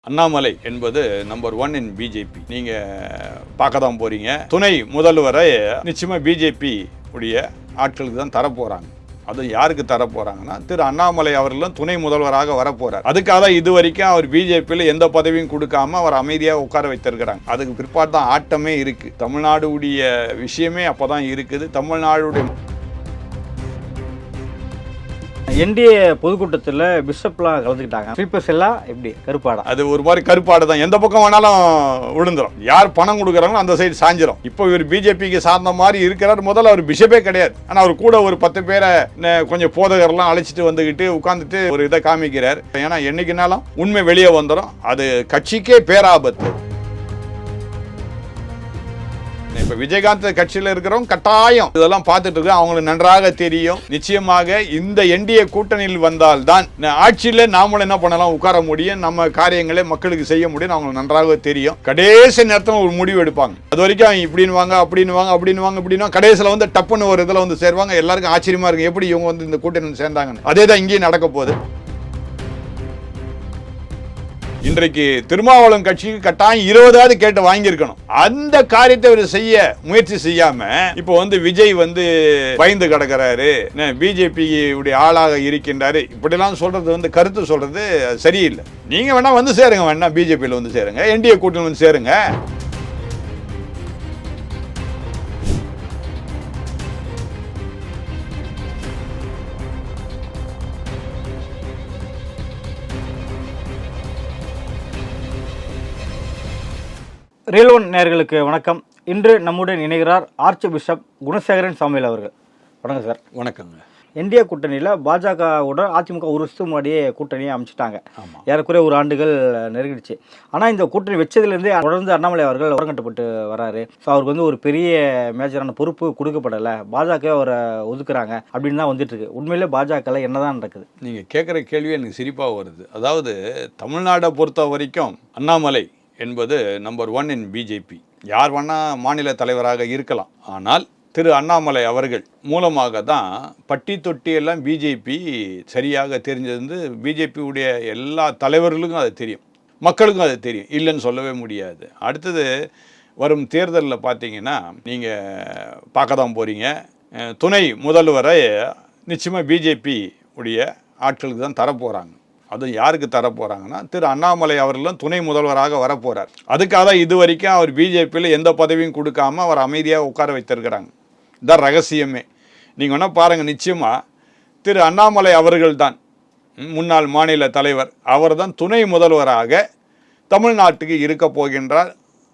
அண்ணாமலை என்பது நம்பர் 1 இன் பிஜேபி. நீங்க பார்க்க தான் போறீங்க. துணை முதல்வரை நிச்சயமா பிஜேபி உடைய ஆட்களுக்கு தான் தரப்போறாங்க. அது யாருக்கு தரப்போறாங்கன்னா திரு அண்ணாமலை அவர்களும் துணை முதல்வராக வரப்போறார். அதுக்காக தான் இது வரைக்கும் அவர் பிஜேபியில் எந்த பதவியும் கொடுக்காம அவர் அமைதியாக உட்கார வைத்திருக்கிறாங்க. அதுக்கு பிற்பாடு தான் ஆட்டமே இருக்கு. தமிழ்நாடு உடைய விஷயமே அப்பதான் இருக்குது. தமிழ்நாடுடைய என்டிஏ பொதுக்கூட்டத்தில் பிஷப்லாம் கலந்துக்கிட்டாங்க. ஸ்வீப்பர்ஸ் எல்லாம் எப்படி கருப்பாடா? அது ஒரு மாதிரி கருப்பாடு தான். எந்த பக்கம் வேணாலும் விழுந்துரும். யார் பணம் கொடுக்குறாங்களோ அந்த சைடு சாஞ்சிரும். இப்போ இவர் பிஜேபிக்கு சார்ந்த மாதிரி இருக்கிறார். முதல்ல அவர் பிஷப்பே கிடையாது. ஆனால் அவர் கூட ஒரு 10 பேரை கொஞ்சம் போதகர்லாம் அழைச்சிட்டு வந்துக்கிட்டு உட்காந்துட்டு ஒரு இதை காமிக்கிறார். ஏன்னா என்னைக்குனாலும் உண்மை வெளியே வந்துடும். அது கட்சிக்கே பேராபத்து. இப்ப விஜயகாந்த் கட்சியில் இருக்கிறவங்க கட்டாயம் இதெல்லாம் பார்த்துட்டு இருக்கு. அவங்களுக்கு நன்றாக தெரியும். நிச்சயமாக இந்த என்டிஏ கூட்டணியில் வந்தால் தான் ஆட்சியில நாமளும் என்ன பண்ணலாம், உட்கார முடியும், நம்ம காரியங்களை மக்களுக்கு செய்ய முடியும். அவங்களுக்கு நன்றாக தெரியும். கடைசி நேரத்தில் ஒரு முடிவு எடுப்பாங்க. அது வரைக்கும் இப்படின்னு வாங்க அப்படின்னு வாங்க அப்படின்னு வாங்க இப்படின்னு கடைசியில் வந்து டப்புன்னு ஒரு இதில் வந்து சேருவாங்க. எல்லாருக்கும் ஆச்சரியமா இருக்கு, எப்படி இவங்க வந்து இந்த கூட்டணி சேர்ந்தாங்கன்னு. அதே தான் இங்கேயும் நடக்க போகுது. இன்றைக்கு திருமாவளவன் கட்சிக்கு கட்டாயம் 20 கேட்டு வாங்கியிருக்கணும். அந்த காரியத்தை அவர் செய்ய முயற்சி செய்யாம இப்போ வந்து விஜய் வந்து பயந்து கிடக்கிறாரு, பிஜேபி உடைய ஆளாக இருக்கின்றாரு, இப்படிலாம் சொல்றது வந்து கருத்து சொல்றது சரியில்லை. நீங்க வேணா வந்து சேருங்க, வேணா பிஜேபியில் வந்து சேருங்க, என்டிஏ கூட்டணி வந்து சேருங்க. ரியல் ஒன் நேயர்களுக்கு வணக்கம். இன்று நம்முடன் இணைகிறார் ஆர்ச் பிஷப் குணசேகரன் சாமுவேல் அவர்கள். வணக்கம் சார். வணக்கங்க. என்டிஏ கூட்டணியில் பாஜகவுடன் அதிமுக ஒரு வருஷத்துக்கு முன்னாடியே கூட்டணியை அமைச்சிட்டாங்க. ஏறக்குறைய ஒரு ஆண்டுகள் நெருங்கிடுச்சு. ஆனால் இந்த கூட்டணி வச்சதுலேருந்தே தொடர்ந்து அண்ணாமலை அவர்கள் ஓரங்கட்டப்பட்டு வராரு. ஸோ அவருக்கு வந்து ஒரு பெரிய மேஜரான பொறுப்பு கொடுக்கப்படலை, பாஜக அவரை ஒதுக்குறாங்க அப்படின்னு தான் வந்துட்டு இருக்கு. உண்மையிலே பாஜகவில் என்னதான் நடக்குது? நீங்கள் கேட்குற கேள்வி எனக்கு சிரிப்பாக வருது. அதாவது தமிழ்நாடை பொறுத்த வரைக்கும் அண்ணாமலை என்பது நம்பர் 1 இன் பிஜேபி. யார் வேணா மாநில தலைவராக இருக்கலாம். ஆனால் திரு அண்ணாமலை அவர்கள் மூலமாக தான் பட்டி தொட்டி எல்லாம் பிஜேபி சரியாக தெரிஞ்சது. பிஜேபியுடைய எல்லா தலைவர்களுக்கும் அது தெரியும், மக்களுக்கும் அது தெரியும், இல்லைன்னு சொல்லவே முடியாது. அடுத்தது வரும் தேர்தலில் பார்த்தீங்கன்னா நீங்கள் பார்க்க தான் போகிறீங்க. துணை முதல்வரை நிச்சயமாக பிஜேபி உடைய ஆட்களுக்கு தான் தரப்போகிறாங்க. அது யாருக்கு தரப்போகிறாங்கன்னா திரு அண்ணாமலை அவர்களும் துணை முதல்வராக வரப்போகிறார். அதுக்காக தான் இது வரைக்கும் அவர் பிஜேபியில் எந்த பதவியும் கொடுக்காம அவர் அமைதியாக உட்கார வைத்திருக்கிறாங்க. இதான் ரகசியமே. நீங்கள் வேணால் பாருங்கள். நிச்சயமாக திரு அண்ணாமலை அவர்கள் தான் முன்னாள் மாநில தலைவர். அவர் தான் துணை முதல்வராக தமிழ்நாட்டுக்கு இருக்க போகின்றார்.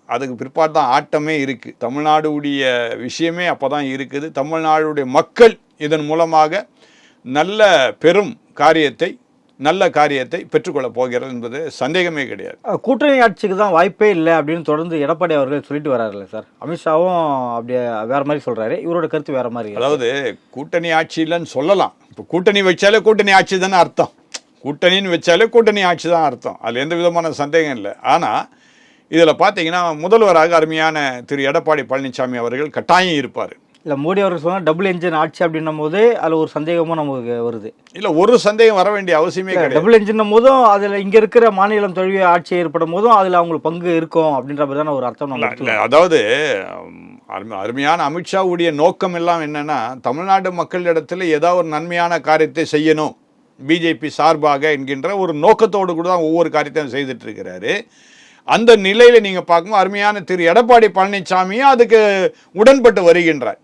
அதுக்கு பிற்பாடு தான் ஆட்டமே இருக்குது. தமிழ்நாடுடைய விஷயமே அப்போ தான் இருக்குது. தமிழ்நாடுடைய மக்கள் இதன் மூலமாக நல்ல பெரும் நல்ல காரியத்தை பெற்றுக்கொள்ள போகிறது என்பது சந்தேகமே கிடையாது. கூட்டணி ஆட்சிக்கு தான் வாய்ப்பே இல்லை அப்படின்னு தொடர்ந்து எடப்பாடி அவர்கள் சொல்லிட்டு வராருல்ல சார். அமித்ஷாவும் அப்படியே வேற மாதிரி சொல்றாரு, இவரோட கருத்து வேற மாதிரி. அதாவது கூட்டணி ஆட்சி இல்லைன்னு சொல்லலாம். இப்போ கூட்டணி வச்சாலே கூட்டணி ஆட்சி தானே அர்த்தம். கூட்டணின்னு வச்சாலே கூட்டணி ஆட்சி தான் அர்த்தம். அதில் எந்த விதமான சந்தேகம் இல்லை. ஆனால் இதில் பார்த்தீங்கன்னா முதல்வராக அருமையான திரு எடப்பாடி பழனிசாமி அவர்கள் கட்டாயம் இருப்பார். இல்லை, மோடி அவர்கள் சொன்னால் டபுள் என்ஜின் ஆட்சி அப்படின்னும் போது அதில் ஒரு சந்தேகமும் நமக்கு வருது. இல்லை, ஒரு சந்தேகம் வர வேண்டிய அவசியமே கிடையாது. டபுள் என்ஜின் போதும் அதில் இங்கே இருக்கிற மாநிலம் தழுவிய ஆட்சி ஏற்படும் போதும் அதில் அவங்களுக்கு பங்கு இருக்கும் அப்படின்ற மாதிரி தானே ஒரு அர்த்தம். இல்லை, அதாவது அருமையான அமித்ஷாவுடைய நோக்கம் எல்லாம் என்னன்னா, தமிழ்நாடு மக்களிடத்தில் ஏதாவது ஒரு நன்மையான காரியத்தை செய்யணும் பிஜேபி சார்பாக என்கின்ற ஒரு நோக்கத்தோடு கூட தான் ஒவ்வொரு காரியத்தையும் செய்துட்டு இருக்கிறாரு. அந்த நிலையில் நீங்கள் பார்க்கும்போது அருமையான திரு எடப்பாடி பழனிசாமியும் அதுக்கு உடன்பட்டு வருகின்றார்.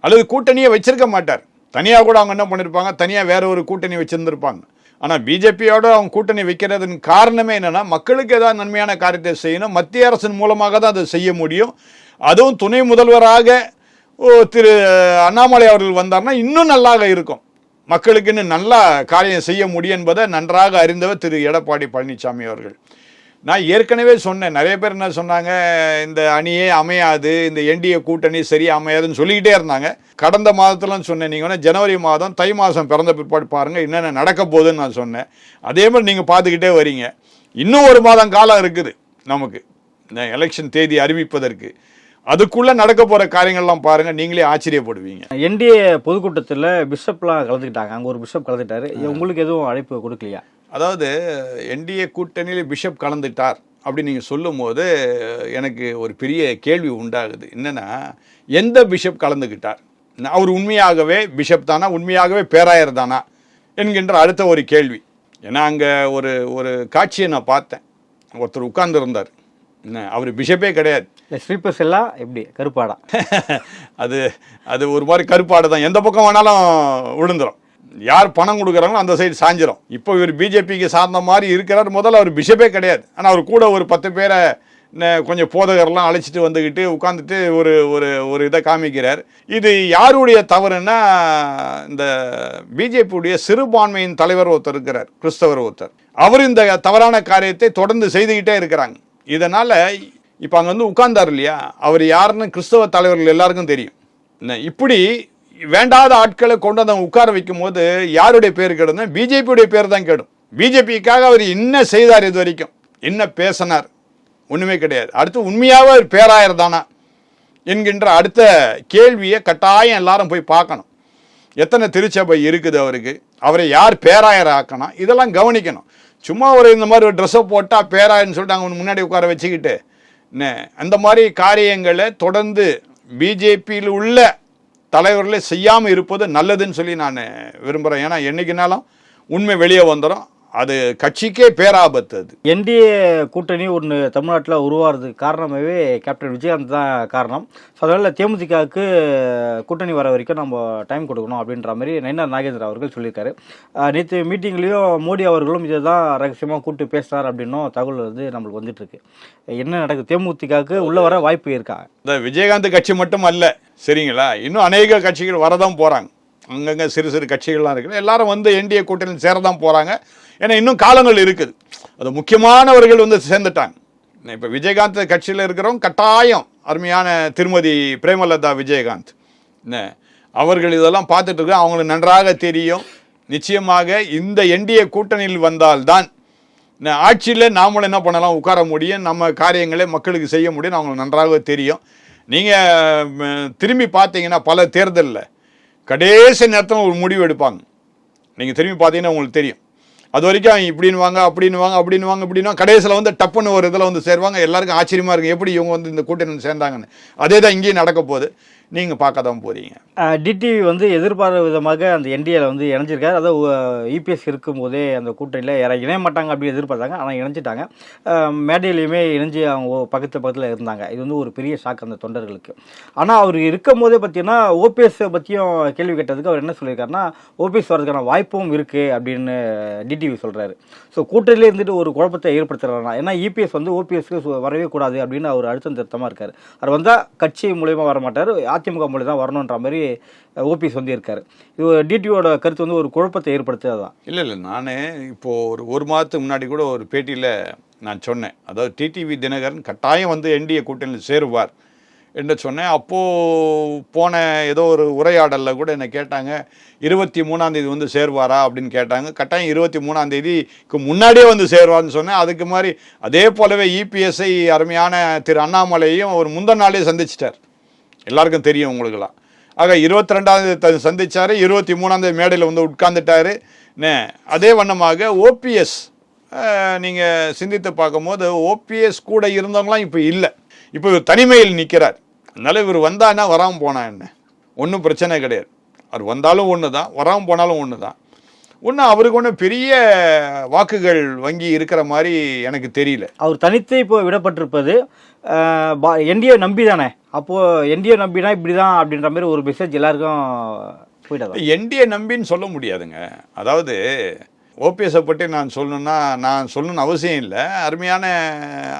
அல்லது கூட்டணியை வச்சிருக்க மாட்டார். தனியாக கூட அவங்க என்ன பண்ணியிருப்பாங்க, தனியாக வேற ஒரு கூட்டணி வச்சுருந்துருப்பாங்க. ஆனால் பிஜேபியோட அவங்க கூட்டணி வைக்கிறதுக்கு காரணமே என்னென்னா, மக்களுக்கு ஏதாவது நன்மையான காரியத்தை செய்யணும், மத்திய அரசின் மூலமாக தான் அதை செய்ய முடியும். அதுவும் துணை முதல்வராக திரு அண்ணாமலை அவர்கள் வந்தார்னா இன்னும் நல்லாக இருக்கும். மக்களுக்கு இன்னும் நல்லா காரியம் செய்ய முடியும் என்பதை நன்றாக அறிந்தவர் திரு எடப்பாடி பழனிசாமி அவர்கள். நான் ஏற்கனவே சொன்னேன். நிறைய பேர் என்ன சொன்னாங்க, இந்த அணியே அமையாது, இந்த என்டிஏ கூட்டணி சரியாக அமையாதுன்னு சொல்லிக்கிட்டே இருந்தாங்க. கடந்த மாதத்துலாம் சொன்னேன். நீங்கள் வேணால் ஜனவரி மாதம் தை மாதம் பிறந்த பிற்பாடு பாருங்கள் என்னென்ன நடக்க போகுதுன்னு நான் சொன்னேன். அதே மாதிரி நீங்கள் பார்த்துக்கிட்டே வரீங்க. இன்னும் ஒரு மாதம் காலம் இருக்குது நமக்கு இந்த எலெக்ஷன் தேதி அறிவிப்பதற்கு. அதுக்குள்ளே நடக்க போகிற காரியங்கள்லாம் பாருங்கள், நீங்களே ஆச்சரியப்படுவீங்க. என்டிஏ பொதுக்கூட்டத்தில் பிஷப்லாம் கலந்துக்கிட்டாங்க. அங்கே ஒரு பிஷப் கலந்துட்டாரு. உங்களுக்கு எதுவும் அழைப்பு கொடுக்கலையா? அதாவது என்டிஏ கூட்டணியில் பிஷப் கலந்துட்டார் அப்படி நீங்கள் சொல்லும்போது எனக்கு ஒரு பெரிய கேள்வி உண்டாகுது. என்னென்னா, எந்த பிஷப் கலந்துக்கிட்டார்? அவர் உண்மையாகவே பிஷப் தானா, உண்மையாகவே பேராயர் தானா என்கின்ற அடுத்த ஒரு கேள்வி. ஏன்னா அங்கே ஒரு ஒரு காட்சியை நான் பார்த்தேன். ஒருத்தர் உட்கார்ந்துருந்தார், என்ன அவர் பிஷப்பே கிடையாது. ஸ்லீப்பர்ஸ் எல்லாம் எப்படி கருப்பாடா? அது அது ஒரு மாதிரி கருப்பாடு தான், எந்த பக்கம் வேணாலும் விழுந்துடும். யார் பணம் கொடுக்குறாங்களோ அந்த சைடு சாஞ்சிரும். இப்போ இவர் பிஜேபிக்கு சார்ந்த மாதிரி இருக்கிறார். முதல்ல அவர் பிஷப்பே கிடையாது. ஆனால் அவர் கூட ஒரு 10 பேரை கொஞ்சம் போதகர்லாம் அழைச்சிட்டு வந்துக்கிட்டு உட்காந்துட்டு ஒரு ஒரு ஒரு இதை காமிக்கிறார். இது யாருடைய தவறுன்னா, இந்த பிஜேபியுடைய சிறுபான்மையின் தலைவர் ஒருத்தர் இருக்கிறார், கிறிஸ்தவர் ஒருத்தர். அவர் இந்த தவறான காரியத்தை தொடர்ந்து செய்துக்கிட்டே இருக்கிறாங்க. இதனால் இப்போ அங்கே வந்து உட்கார்ந்தார் இல்லையா, அவர் யாருன்னு கிறிஸ்தவ தலைவர்கள் எல்லாருக்கும் தெரியும். என்ன இப்படி வேண்டாத ஆட்களை கொண்டு வந்து உட்கார வைக்கும் போது யாருடைய பேர் கெடுனா பிஜேபியுடைய பேர் தான் கெடும். பிஜேபிக்காக அவர் என்ன செய்தார், இது வரைக்கும் என்ன பேசினார், ஒன்றுமே கிடையாது. அடுத்து உண்மையாக ஒரு பேராயர் தானா என்கின்ற அடுத்த கேள்வியை கட்டாயம் எல்லாரும் போய் பார்க்கணும். எத்தனை திருச்சபை இருக்குது அவருக்கு, அவரை யார் பேராயர் ஆக்கணும், இதெல்லாம் கவனிக்கணும். சும்மா ஒரு இந்த மாதிரி ஒரு ட்ரெஸ்ஸை போட்டால் பேராயர்னு சொல்லிட்டு அவங்க முன்னாடி உட்கார வச்சுக்கிட்டு அந்த மாதிரி காரியங்களை தொடர்ந்து பிஜேபியில் உள்ள தலைவர்களே செய்யாமல் இருப்பது நல்லதுன்னு சொல்லி நான் விரும்புகிறேன். ஏன்னா என்றைக்குனாலும் உண்மை வெளியே வந்துடும், அது கட்சிக்கே பேராபத்து. அது என்டிஏ கூட்டணி ஒன்று தமிழ்நாட்டில் உருவாகிறதுக்கு காரணமாகவே கேப்டன் விஜயகாந்த் தான் காரணம். ஸோ அதனால் தேமுதிகவுக்கு கூட்டணி வர வரைக்கும் நம்ம டைம் கொடுக்கணும் அப்படின்ற மாதிரி நயினார் நாகேந்திரன் அவர்கள் சொல்லியிருக்காரு. நேற்று மீட்டிங்லேயும் மோடி அவர்களும் இதை தான் ரகசியமாக கூப்பிட்டு பேசுகிறார் அப்படின்னும் தகவல் வந்து நம்மளுக்கு வந்துட்டுருக்கு. என்ன நடக்குது, தேமுதிகவுக்கு உள்ளே வர வாய்ப்பு இருக்கா? இந்த விஜயகாந்த் கட்சி மட்டும் அல்ல, சரிங்களா, இன்னும் அநேக கட்சிகள் வரதான் போகிறாங்க. அங்கங்கே சிறு சிறு கட்சிகள்லாம் இருக்குது, எல்லாரும் வந்து என்டிஏ கூட்டணியில் சேரதான் போகிறாங்க. ஏன்னா இன்னும் காலங்கள் இருக்குது. அது முக்கியமானவர்கள் வந்து சேர்ந்துட்டாங்க. இப்போ விஜயகாந்த் கட்சியில் இருக்கிறவங்க கட்டாயம் அருமையான திருமதி பிரேமலதா விஜயகாந்த் அவர்கள் இதெல்லாம் பார்த்துட்டு இருக்க, அவங்களுக்கு நன்றாக தெரியும். நிச்சயமாக இந்த என்டிஏ கூட்டணியில் வந்தால்தான் ஆட்சியில் நாமளும் என்ன பண்ணலாம், உட்கார முடியும், நம்ம காரியங்களை மக்களுக்கு செய்ய முடியும், அவங்களுக்கு நன்றாக தெரியும். நீங்கள் திரும்பி பார்த்தீங்கன்னா பல தேர்தலில் கடைசி நேரத்தில் ஒரு முடிவு எடுப்பாங்க. நீங்கள் திரும்பி பார்த்தீங்கன்னா உங்களுக்கு தெரியும். அது வரைக்கும் இப்படின்னு வாங்க அப்படின்னுவாங்க கடைசியில் வந்து டப்புன்னு ஒரு இதில் வந்து சேருவாங்க. எல்லாருக்கும் ஆச்சரியமாக இருக்குது, எப்படி இவங்க வந்து இந்த கூட்டணி சேர்ந்தாங்கன்னு. அதே தான் இங்கேயும் நடக்க போகுது, நீங்கள் பார்க்க தான் போகிறீங்க. டிடிவி வந்து எதிர்பாராத விதமாக அந்த என்டிஏல வந்து இணைஞ்சிருக்காரு. அதாவது இபிஎஸ் இருக்கும்போதே அந்த கூட்டணியில் இணைய மாட்டாங்க அப்படின்னு எதிர்பார்த்தாங்க, ஆனால் இணைஞ்சிட்டாங்க. மேடையிலையுமே இணைஞ்சு அவங்க பக்கத்தில் இருந்தாங்க. இது வந்து ஒரு பெரிய ஷாக் அந்த தொண்டர்களுக்கு. ஆனால் அவர் இருக்கும் போதே பார்த்தீங்கன்னா ஓபிஎஸ் பற்றியும் கேள்வி கேட்டதுக்கு அவர் என்ன சொல்லியிருக்காருன்னா, ஓபிஎஸ் வரதுக்கான வாய்ப்பும் இருக்குது அப்படின்னு டிடிவி சொல்கிறாரு. ஸோ கூட்டணியில் இருந்துட்டு ஒரு குழப்பத்தை ஏற்படுத்துகிறாருனா, ஏன்னா இபிஎஸ் வந்து ஓபிஎஸ்க்கு வரவே கூடாது அப்படின்னு அவர் அழுத்தம் திருத்தமாக இருக்கார். அவர் வந்தால் கட்சி மூலியமாக வர மாட்டார், அதிமுக மொழி தான் வரணுன்ற மாதிரி ஓபிஎஸ் வந்து இருக்காரு. இது டிடிவியோட கருத்து வந்து ஒரு குழப்பத்தை ஏற்படுத்துதான். இல்லை நான் இப்போது ஒரு மாதத்துக்கு முன்னாடி கூட ஒரு பேட்டியில் நான் சொன்னேன், அதாவது டிடிவி தினகரன் கட்டாயம் வந்து என்டிஏ கூட்டணியில் சேருவார் என்று சொன்னேன். அப்போது போன ஏதோ ஒரு உரையாடலில் கூட என்னை கேட்டாங்க, 23ஆம் தேதி வந்து சேருவாரா அப்படின்னு கேட்டாங்க. கட்டாயம் 23ஆம் தேதிக்கு முன்னாடியே வந்து சேருவார்னு சொன்னேன். அதுக்கு மாதிரி அதே போலவே இபிஎஸ்ஐ அருமையான திரு அண்ணாமலையும் ஒரு முந்தின நாளே சந்திச்சிட்டார், எல்லாருக்கும் தெரியும் உங்களுக்கெல்லாம். ஆக 22ஆம் தேதி சந்தித்தார், 23ஆம் தேதி மேடையில் வந்து உட்கார்ந்துட்டார். அதே வண்ணமாக ஓபிஎஸ் நீங்கள் சிந்தித்து பார்க்கும்போது ஓபிஎஸ் கூட இருந்தவங்களாம் இப்போ இல்லை, இப்போ இவர் தனிமையில் நிற்கிறார். அதனால் இவர் வந்தான்னா வராமல் போனா என்ன, ஒன்றும் பிரச்சனை கிடையாது. அவர் வந்தாலும் ஒன்று தான், வராமல் போனாலும் ஒன்று தான். ஒன்றும் அவருக்கு ஒன்றும் பெரிய வாக்குகள் வங்கி இருக்கிற மாதிரி எனக்கு தெரியல. அவர் தனித்து இப்போ விடப்பட்டிருப்பது என்டிஏ நம்பி தானே. அப்போது என்டிஏ நம்பினா இப்படி தான் அப்படின்ற மாதிரி ஒரு மெசேஜ் எல்லாருக்கும் போயிடாது. என்டிஏ நம்பின்னு சொல்ல முடியாதுங்க. அதாவது ஓபிஎஸை பற்றி நான் சொல்லணும்னு அவசியம் இல்லை. அருமையான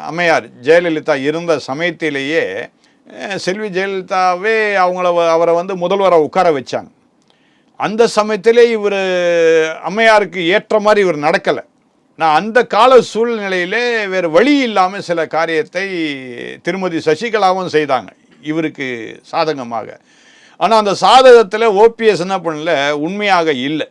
அம்மையார் ஜெயலலிதா இருந்த சமயத்திலேயே செல்வி ஜெயலலிதாவே அவரை வந்து முதல்வராக உட்கார வச்சாங்க. அந்த சமயத்திலே இவர் அம்மையாருக்கு ஏற்ற மாதிரி இவர் நடக்கலை. நான் அந்த கால சூழ்நிலையிலே வேறு வழி இல்லாமல் சில காரியத்தை திருமதி சசிகலாவும் செய்தாங்க இவருக்கு சாதகமாக. ஆனால் அந்த சாதகத்தில் ஓபிஎஸ் என்ன பண்ணல, உண்மையாக இல்லை.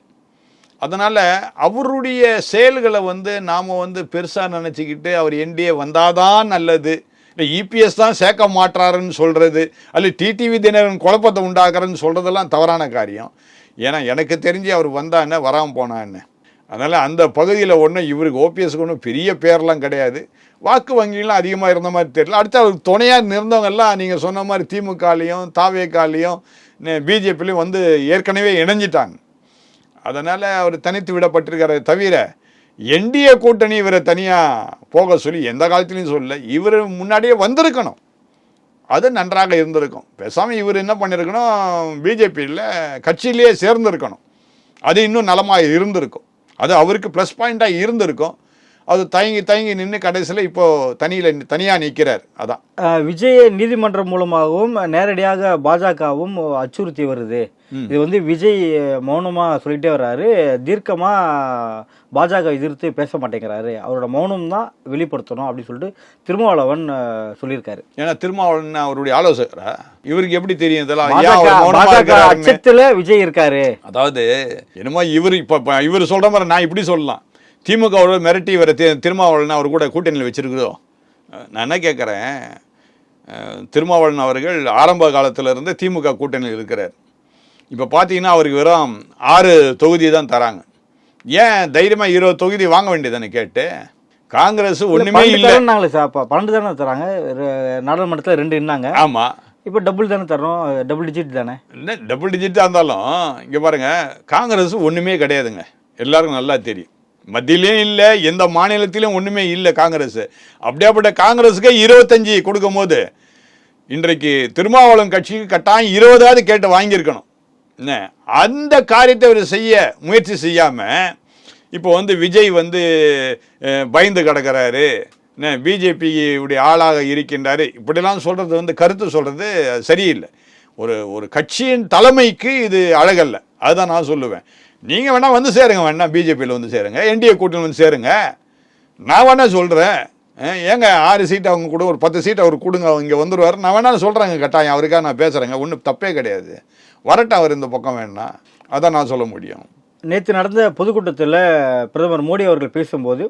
அதனால் அவருடைய செயல்களை வந்து நாம் வந்து பெருசாக நினச்சிக்கிட்டு அவர் என்டிஏ வந்தாதான் நல்லது, இல்லை இபிஎஸ் தான் சேர்க்க மாட்டாருன்னு சொல்கிறது, அல்ல டிடிவி தினகரன் குழப்பத்தை உண்டாக்குறன்னு சொல்கிறதெல்லாம் தவறான காரியம். ஏன்னா எனக்கு தெரிஞ்சு அவர் வந்தா என்ன, வராமல் போனா என்ன, அதனால் அந்த பகுதியில் ஒன்றும் இவருக்கு ஓபிஎஸ்க்கு ஒன்றும் பெரிய பேர்லாம் கிடையாது. வாக்கு வங்கிலாம் அதிகமாக இருந்த மாதிரி தெரியல. அடுத்து அவருக்கு துணையாக இருந்தவங்கெல்லாம் நீங்கள் சொன்ன மாதிரி திமுகலையும் தாவேகாலையும் பிஜேபிலையும் வந்து ஏற்கனவே இணைஞ்சிட்டாங்க. அதனால் அவர் தனித்து விடப்பட்டிருக்காரே தவிர என்டிஏ கூட்டணி இவரை தனியாக போக சொல்லி எந்த காலத்துலையும் சொல்லலை. இவர் முன்னாடியே வந்திருக்கணும், அது நன்றாக இருந்திருக்கும். பேசாமல் இவர் என்ன பண்ணியிருக்கணும், பிஜேபியில் கட்சியிலேயே சேர்ந்துருக்கணும், அது இன்னும் நலமாக இருந்திருக்கும், அது அவருக்கு ப்ளஸ் பாயிண்ட்டாக இருந்திருக்கும். அது தயங்கி நின்று கடைசியில் இப்போது தனியாக நிற்கிறார். அதான் விஜய் நீதிமன்றம் மூலமாகவும் நேரடியாக பாஜகவும் அச்சுறுத்தி வருது. இது வந்து விஜய் மௌனமாக சொல்லிகிட்டே வர்றாரு, தீர்க்கமாக பாஜக எதிர்த்து பேச மாட்டேங்கிறாரு, அவரோட மௌனம் தான் வெளிப்படுத்தணும் அப்படின்னு சொல்லிட்டு திருமாவளவன் சொல்லியிருக்காரு. ஏன்னா திருமாவளவன் அவருடைய ஆலோசகரா, இவருக்கு எப்படி தெரியும் இதெல்லாம்? அச்சத்தில் விஜய் இருக்காரு. அதாவது என்னமோ இவர் இப்போ இவர் சொல்கிற மாதிரி நான் இப்படி சொல்லலாம், திமுகவோட மிரட்டி இவரை திருமாவளவன் அவர் கூட கூட்டணியில் வச்சிருக்கிறோம். நான் என்ன கேட்குறேன், திருமாவளவன் அவர்கள் ஆரம்ப காலத்திலிருந்து திமுக கூட்டணியில் இருக்கிறார். இப்போ பார்த்தீங்கன்னா அவருக்கு வெறும் 6 தொகுதி தான் தராங்க. ஏன் தைரியமாக 20 தொகுதி வாங்க வேண்டியதானே கேட்டு? காங்கிரஸ் ஒன்றுமே இல்லை. 12 தானே தராங்க, நாடாளுமன்றத்தில் 2 இருந்தாங்க. ஆமாம், இப்போ டபுள் தானே தரோம், டபுள் டிஜிட் தானே. இல்லை டபுள் டிஜிட்டாக இருந்தாலும் இங்கே பாருங்கள், காங்கிரஸ் ஒன்றுமே கிடையாதுங்க, எல்லாருக்கும் நல்லா தெரியும். மத்தியிலையும் இல்லை, எந்த மாநிலத்திலையும் ஒன்றுமே இல்லை காங்கிரஸ். அப்படியாப்பட்ட காங்கிரஸுக்கே 25 கொடுக்கும் போது இன்றைக்கு திருமாவளவன் கட்சிக்கு கட்டாயம் 20ஆவது கேட்டு வாங்கியிருக்கணும். என்ன அந்த காரியத்தை அவர் செய்ய முயற்சி செய்யாமல் இப்போ வந்து விஜய் வந்து பயந்து கிடக்கிறாரு, என்ன பிஜேபியுடைய ஆளாக இருக்கின்றாரு, இப்படிலாம் சொல்கிறது வந்து கருத்து சொல்கிறது சரியில்லை. ஒரு கட்சியின் தலைமைக்கு இது அழகல்ல, அதுதான் நான் சொல்லுவேன். நீங்கள் வேணால் வந்து சேருங்க, வேணா பிஜேபியில் வந்து சேருங்க, என்டிஏ கூட்டணி வந்து சேருங்க. நான் வேணா சொல்கிறேன், ஏங்க 6 சீட் அவங்க கூட ஒரு 10 சீட் அவர் கொடுங்க, அவங்க இங்கே வந்துடுவார். நான் வேணாலும் சொல்கிறேங்க, கட்டாயம் அவருக்காக நான் பேசுகிறேங்க, ஒன்றும் தப்பே கிடையாது. வரட்டும் அவர் இந்த பக்கம் வேணா, அதான் நான் சொல்ல முடியும். நேற்று நடந்த பொதுக்கூட்டத்தில் பிரதமர் மோடி அவர்கள் பேசும்போது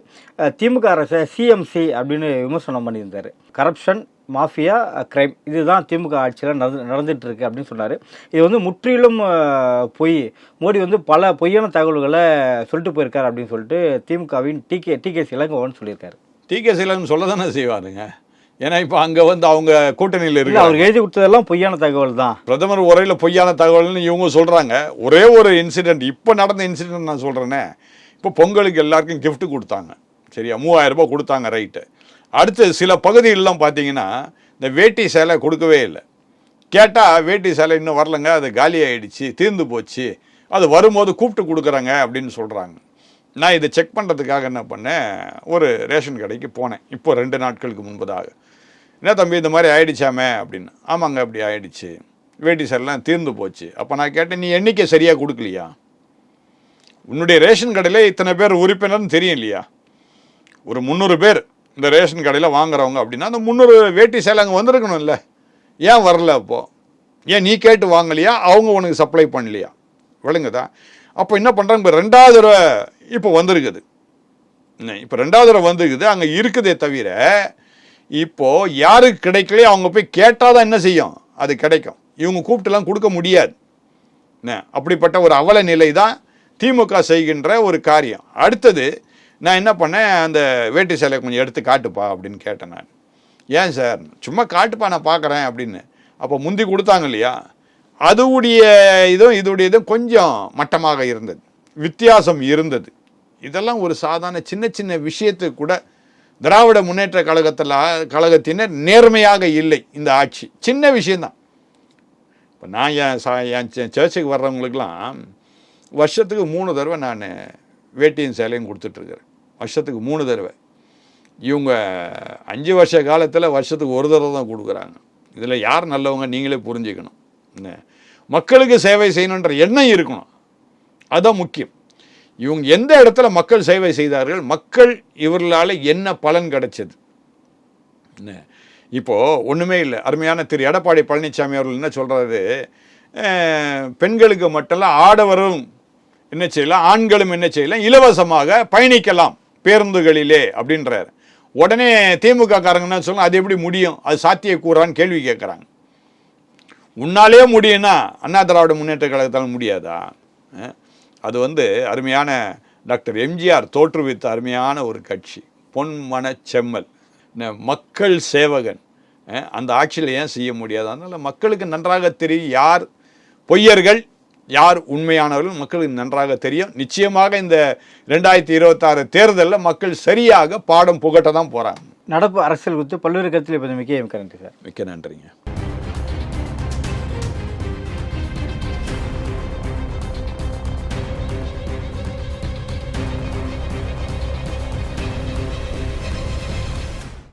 திமுக அரசை சிஎம்சி அப்படின்னு விமர்சனம் பண்ணியிருந்தார். கரப்ஷன், மாஃபியா, கிரைம், இதுதான் திமுக ஆட்சியில் நடந்துட்டு இருக்கு அப்படின்னு சொன்னார். இது வந்து முற்றிலும் பொய். மோடி வந்து பல பொய்யான தகவல்களை சொல்லிட்டு போயிருக்காரு அப்படின்னு சொல்லிட்டு திமுகவின் டிகே இளங்கோவன் சொல்லியிருக்காரு. டிகே இளங்கோவன் சொல்ல தானே செய்வாருங்க, ஏன்னா இப்போ அங்கே வந்து அவங்க கூட்டணியில் இருக்கு. அவர் எழுதி கொடுத்ததெல்லாம் பொய்யான தகவல் தான். பிரதமர் உரையில் பொய்யான தகவல்னு இவங்க சொல்கிறாங்க. ஒரே ஒரு இன்சிடெண்ட், இப்போ நடந்த இன்சிடெண்ட் நான் சொல்கிறேன்னே. இப்போ பொங்கலுக்கு எல்லாருக்கும் gift கொடுத்தாங்க, சரியா, 3000 ரூபாய் கொடுத்தாங்க, ரைட்டு. அடுத்து சில பகுதிகளெலாம் பார்த்தீங்கன்னா இந்த வேட்டி சேலை கொடுக்கவே இல்லை. கேட்டால் வேட்டி சேலை இன்னும் வரலைங்க, அது காலி ஆகிடுச்சு, தீர்ந்து போச்சு, அது வரும்போது கூப்பிட்டு கொடுக்குறாங்க அப்படின்னு சொல்கிறாங்க. நான் இதை செக் பண்ணுறதுக்காக என்ன பண்ணேன், ஒரு ரேஷன் கடைக்கு போனேன் இப்போ 2 நாட்களுக்கு முன்பதாக. என்ன தம்பி இந்த மாதிரி ஆயிடுச்சாமே அப்படின்னு. ஆமாங்க அப்படி ஆயிடுச்சு, வேட்டி சேலைலாம் தீர்ந்து போச்சு. அப்போ நான் கேட்டேன், நீ எண்ணிக்கை சரியாக கொடுக்கலையா? உன்னுடைய ரேஷன் கடையில் இத்தனை பேர் உறுப்பினர்னு தெரியும் இல்லையா? ஒரு 300 பேர் இந்த ரேஷன் கடையில் வாங்குறவங்க அப்படின்னா அந்த 300 வேட்டி சேலை அங்கே வந்திருக்கணும் இல்லை? ஏன் வரல? அப்போது ஏன் நீ கேட்டு வாங்கலையா, அவங்க உனக்கு சப்ளை பண்ணலையா? விளங்குதா? அப்போ என்ன பண்ணுறாங்க, இப்போ 2வது தடவை இப்போ வந்திருக்குது. இப்போ 2வது தடவை வந்திருக்குது, அங்கே இருக்குதே தவிர இப்போது யாருக்கு கிடைக்கலையோ அவங்க போய் கேட்டால் தான் என்ன செய்யும், அது கிடைக்கும். இவங்க கூப்பிட்டுலாம் கொடுக்க முடியாது. என்ன அப்படிப்பட்ட ஒரு அவல நிலை தான் திமுக செய்கின்ற ஒரு காரியம். அடுத்தது நான் என்ன பண்ணேன், அந்த வேட்டி சேலை கொஞ்சம் எடுத்து காட்டுப்பா அப்படின்னு கேட்டேன் நான். ஏன் சார்? சும்மா காட்டுப்பா நான் பார்க்குறேன் அப்படின்னு. அப்போ முந்தி கொடுத்தாங்க இல்லையா, அதுவுடைய இதுவுடைய இதுவும் கொஞ்சம் மட்டமாக இருந்தது, வித்தியாசம் இருந்தது. இதெல்லாம் ஒரு சாதாரண சின்ன விஷயத்துக்கு கூட திராவிட முன்னேற்ற கழகத்தினர் நேர்மையாக இல்லை. இந்த ஆட்சி சின்ன விஷயந்தான். இப்போ நான் என் சர்ச்சுக்கு வர்றவங்களுக்கெல்லாம் வருஷத்துக்கு 3 தடவை நான் வேட்டியும் சேலையும் கொடுத்துட்ருக்குறேன், வருஷத்துக்கு 3 தடவை. இவங்க 5 வருஷ காலத்தில் வருஷத்துக்கு 1 தடவை தான் கொடுக்குறாங்க. இதில் யார் நல்லவங்க நீங்களே புரிஞ்சுக்கணும். என்ன மக்களுக்கு சேவை செய்யணுன்ற எண்ணம் இருக்கணும், அதுதான் முக்கியம். இவங்க எந்த இடத்துல மக்கள் சேவை செய்தார்கள், மக்கள் இவர்களால் என்ன பலன் கிடைச்சது? என்ன இப்போது ஒன்றுமே இல்லை. அருமையான திரு எடப்பாடி பழனிசாமி அவர்கள் என்ன சொல்கிறாரு, பெண்களுக்கு மட்டும் ஆடவரும் என்ன செய்யலாம், ஆண்களும் என்ன செய்யலாம், இலவசமாக பயணிக்கலாம் பேருந்துகளிலே அப்படின்றார். உடனே திமுக காரங்கன்னா சொல்லலாம், அது எப்படி முடியும், அது சாத்தியக்கூறான்னு கேள்வி கேட்குறாங்க. உன்னாலே முடியும்னா அண்ணா திராவிட முன்னேற்ற கழகத்தால் முடியாதா? அது வந்து அருமையான டாக்டர் எம்ஜிஆர் தோற்றுவித்த அருமையான ஒரு கட்சி, பொன்மன செம்மல், மக்கள் சேவகன். அந்த ஆட்சியில் ஏன் செய்ய முடியாது? அதனால் மக்களுக்கு நன்றாக தெரியும் யார் பொய்யர்கள் யார் உண்மையானவர்கள் மக்களுக்கு நன்றாக தெரியும். நிச்சயமாக இந்த 2026 தேர்தலில் மக்கள் சரியாக பாடம் புகட்ட தான் போகிறாங்க. நடப்பு அரசியல் குறித்து பல்வேறு கருத்தில் இப்போ மிக்க நன்றி சார். மிக்க நன்றிங்க.